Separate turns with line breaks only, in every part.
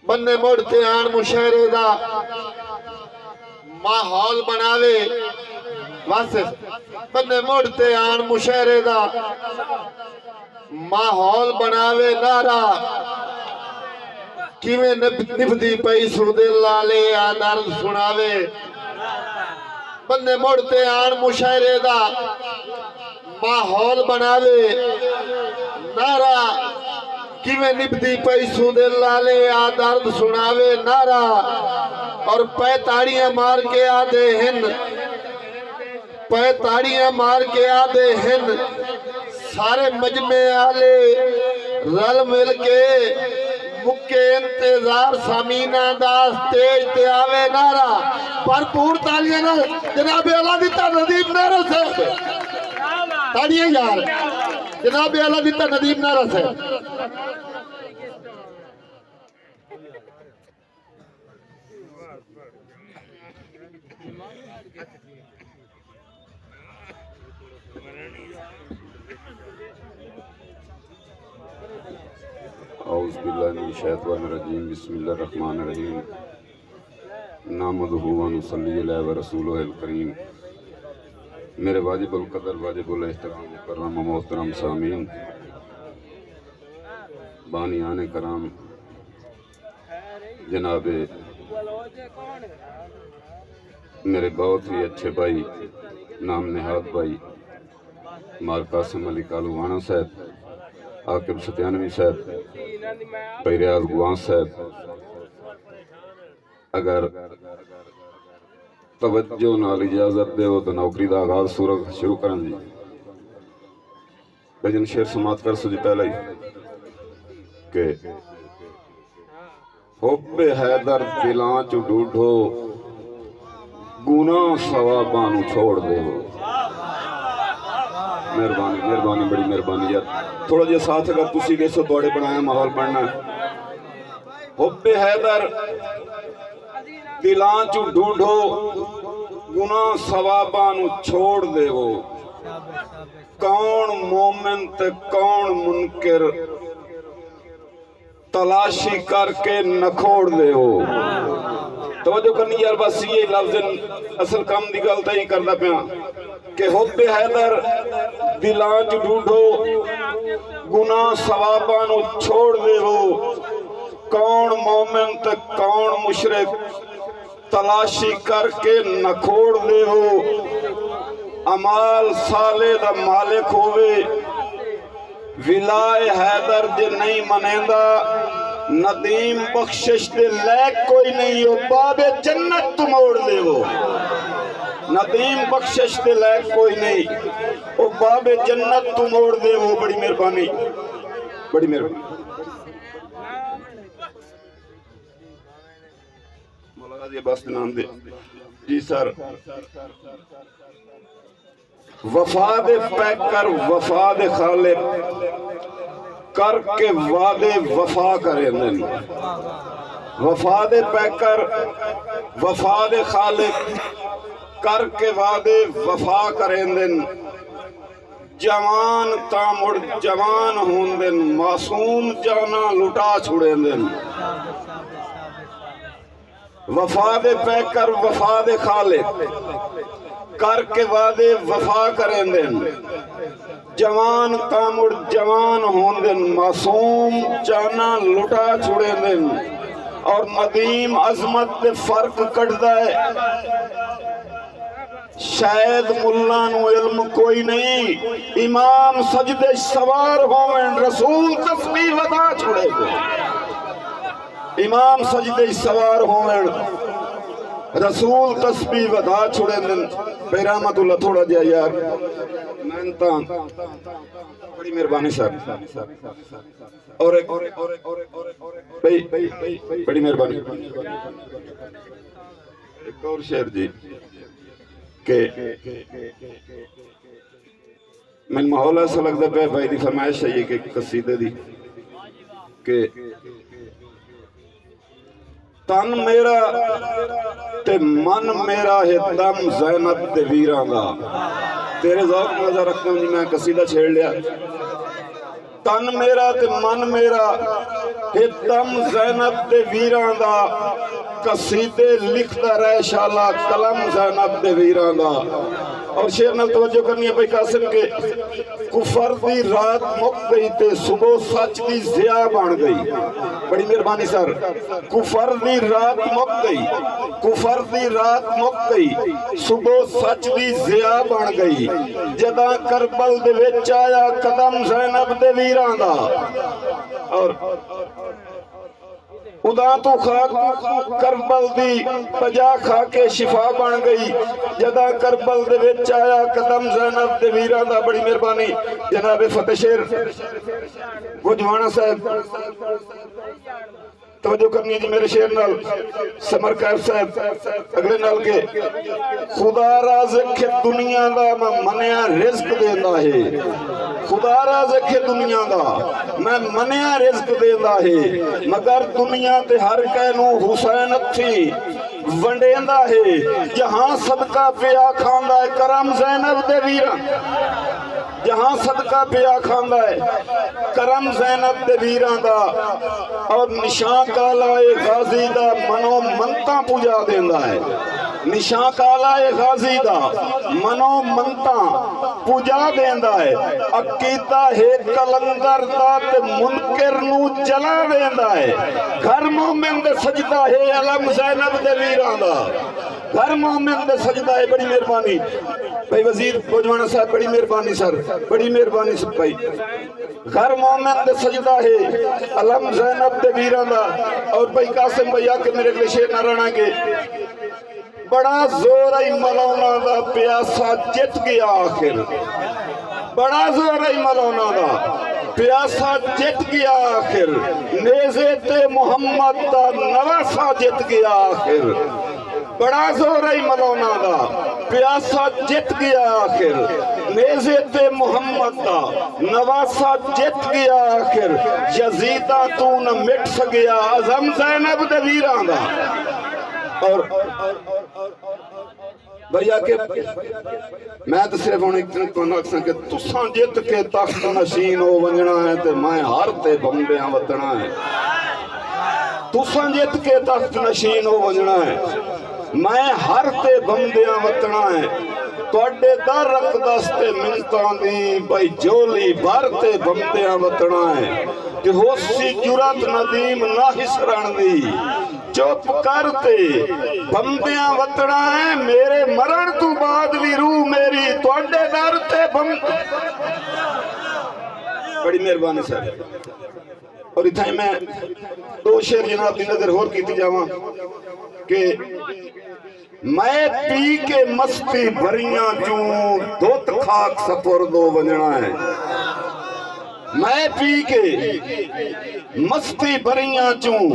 بندے مڑتے آن مشاعرے دا ماحول بناوے واسف بندے مڑتے آن مشاعرے دا ماحول بناوے نارا کیویں نبدی پئی سود لالے آدار سناوے بندے مڑتے آن مشاعرے دا ماحول بناوے نارا کیویں نبدی پئی سود لالے آدار سناوے نارا اور پے تاڑیاں مار کے آدھے ہن پے تاڑیاں مار کے آدھے ہن سارے مجمع آلے رل مل کے مکے انتظار سامینہ داس تیج تے آوے نارا پرپور تالیاں نہ جناب اعلیٰ دیتا ندیم نارا سے تاڑیاں یار جناب اعلیٰ دیتا ندیم نارا سے
اعوذ باللہ من الشیطان الرجیم بسم اللہ الرحمن الرحیم نحمدہ و نصلی علیہ ورسولہ الکریم میرے واجب القدر واجب الاحترام مکرم و محترم سامعین بانیان کرام جناب میرے بہت ہی اچھے بھائی نام نہاد بھائی مار قاسم علی کالوانہ صاحب عاقب ستیانوی صاحب بھائی ریاض گوان صاحب اگر توجہ نال اجازت دے ہو تو نوکری دا آغاز سورہ شروع کرن جی بھجن شیر سماعت کر سو جی پہلا ہی کہ حب حیدر دلاں چو ڈوڈھو گناہ ثوابانو چھوڑ دے ہو مہربانی مہربانی بڑی مہربانی یار تھوڑا جی ساتھ اگر تسی گئے سو دوڑے بنایا ماحول پڑھنا ہے حب حیدر دلاں چو ڈھونڈو گناہ ثوابانو چھوڑ دے وہ کون مومن تے کون منکر تلاشی کر کے نکھوڑ دے وہ توجہ کرنی یار بس یہ لفظ اصل کام دی گلتا ہی کرنا پیا کہ حب حیدر دلاں چو ڈھونڈو گناہ ثوابانو چھوڑ دے وہ کون مومن تے کون مشرک تلاشی کر کے نکھوڑ دے ہو امال سالے دا مالک ہوئے ولائے حیدر دے نہیں منیندہ ندیم بخشش دے لیک کوئی نہیں ہو باب جنت تو موڑ دے ہو ندیم بخشش دے لیک کوئی نہیں او باب جنت تو موڑ دے ہو بڑی مہربانی بڑی مہربانی یہ بس نام دے جی سر وفاد پیکر وفاد خالق کر کے وعدے وفا کریں دن وفاد پیکر وفاد خالق کر کے وعدے وفا کریں دن جوان تامڑ جوان ہون دن معصوم جانا لٹا چھوڑیں دن وفاد پیکر وفاد خالق کر کے وعدے وفا کریں دن جوان تامڑ جوان ہون دن معصوم جانا لٹا چھوڑیں دن اور ندیم عظمت دے فرق کٹ دائے شاید ملانو علم کوئی نہیں امام سجدے سوار ہوئن رسول تسبیح ودا چھوڑے گے امام سجدے سوار ہوئن رسول تسبیح ودا چھوڑے دن بیرامت اللہ تھوڑا جا یار مینتان بڑی مہربانی صاحب اور ایک بڑی مہربانی ایک اور شعر جی کہ من ماحول ایسا لگتا پہ بھائی دی فرمائش ہے یہ کہ قصیدے دی کہ تن میرا تے من میرا ہے دم زینب تے ویران دا تیرے ذوق نظر رکھتا ہوں جی میں قصیدہ چھیڑ لیا تن میرا تے من میرا دم زینب دے ویراں دا قصیدے لکھدا رہے شالا قلم زینب دے ویراں دا اور شعر نال توجہ کرنی ہے بھائی قاسم کے کفر دی رات مک گئی تے صبح سچ دی ضیا بن گئی بڑی مہربانی سر کفر دی رات مک گئی کفر دی رات مک گئی صبح سچ دی ضیا بن گئی جداں کربل دے وچ آیا قدم زینب دے ویراں دا اور خدا تو خاک کربل دی پجا کھا کے شفا بن گئی جدا کربل دے وچ آیا قدم زینب دے ویراں دا بڑی مہربانی جناب فتح شیر گجوانا صاحب توجہ کرنی ہے جی میرے شیر نال سمر کیف صاحب اگلے نال کے خدا رازق دنیا دا میں منیا رزق دیندا ہے خدا رازق دنیا دا میں منیا رزق دیندا ہے مگر دنیا تے ہر کہنوں حسین تھی ونڈیندا ہے جہاں صدقہ پیا کھاندا ہے کرم زینب دے ویراں جہاں صدقہ پیا کھاندا ہے کرم زینب دے ویراں دا اور نشان کالا غازی دا منو منتا پوجا دیندا ہے نشان کالا غازی دا منو منتا پوجا دیندا ہے عقیدہ ہے کلندر دا تے منکر نو جلا دیندا ہے گھر مومن دے سجدہ ہے علم زینب دے ویراں دا گھر مومن دے سجدہ ہے بڑی مہربانی بھائی وزیر بوجوانا صاحب بڑی مہربانی سر بڑی مہربانی سب بھائی گھر مومن دے سجدہ ہے علم زینب دے ویراں دا اور بھائی قاسم بھائی آکے میرے کلے شیر نہ رہنا کے بڑا زور آئی ملونا دا پیاسا جت گیا آخر بڑا زور آئی ملونا دا پیاسا جت گیا آخر نیزے تے محمد دا نواسا جت گیا آخر بڑا زور آئی ملونا دا پیاسا جت گیا آخر نیزے تے محمد دا نواسا جت گیا آخر یزیدہ تو نہ مٹ سگیا عظم زینب دے ویراں دا اور بھئی آکے میں تو صرف انہیں کو نقصان کہ تساں جت کے تخت نشین ہو ونجنا ہے تے میں ہر تے بمبیاں وطنا ہے تساں جت کے تخت نشین ہو ونجنا ہے میں ہر تے بمبیاں وطنا ہے توڑے در رکھ دستے منتان دی بھائی جولی بھر تے بمبیاں وطنا ہے کہ ہو سی جرات ندیم نہ حسران دی چپ کرتے بمبیاں وطنا ہے میرے مرن تو بعد بھی روح میری توڑے در تے بڑی مہربانی سر اور اتھائی میں دو شیر جناب دی نظر ہور کی تھی جاواں کہ میں پی کے مستی بھریاں چوں دوت خاک سپر دو ونجنا ہے میں پی کے مستی بھریاں چوں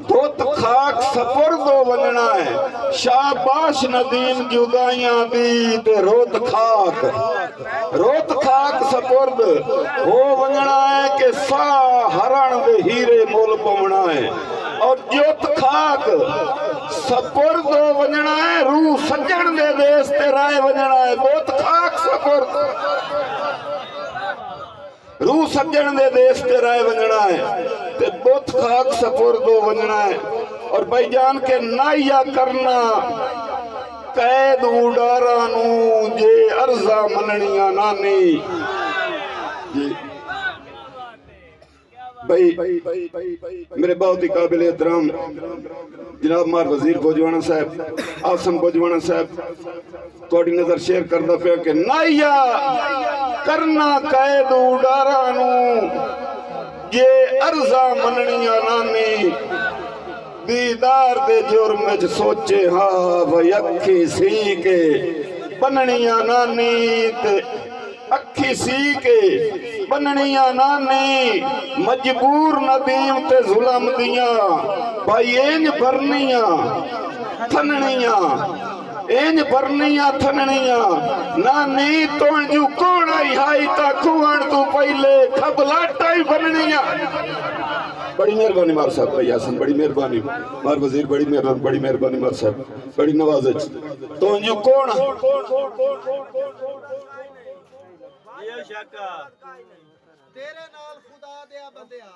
دوت خاک سپر دو ونجنا ہے شاباش ندیم جدائیاں دی تے روت خاک سپرد ہو ونجنا ہے کہ سا ہران دے ہیرے مول پونا ہے اور جوت خاک سپرد ہو ونجنا ہے روح سجن دے دیس تے رائے ونجنا ہے دوت خاک سپرد روح سجن دے دیس تے رائے ونجنا ہے تے دوت خاک سپرد ہو ونجنا ہے اور بھائی جان کے نائیا کرنا قید اڈارانو جے ارزا مننیاں نانی بھائی میرے بہت ہی قابل احترام جناب مار وزیر بوجوانا صاحب آسم بوجوانا صاحب توڑی نظر شیئر کردہ پیا کہ نائیا کرنا قید اڈارانو جے ارزا مننیاں نانی دیدار دے جرم میں سوچے ہاں بھائی اکھی سی کے بننیاں نانی تے اکھی سی کے بننیاں نانی مجبور ندیم تے ظلم دیاں بھائی اینج برنیاں تھننیاں اینج برنیاں تھننیاں نانی توڑجو کون آئی ہائی تا کھوان تو پہلے کھبلاٹائی بننیاں بڑی مہربانی مار صاحب بھائی آسن بڑی مہربانی مار وزیر بڑی مہربانی مار صاحب بڑی نوازج تو انجو کون
تیرے نال خدا دیا بندیا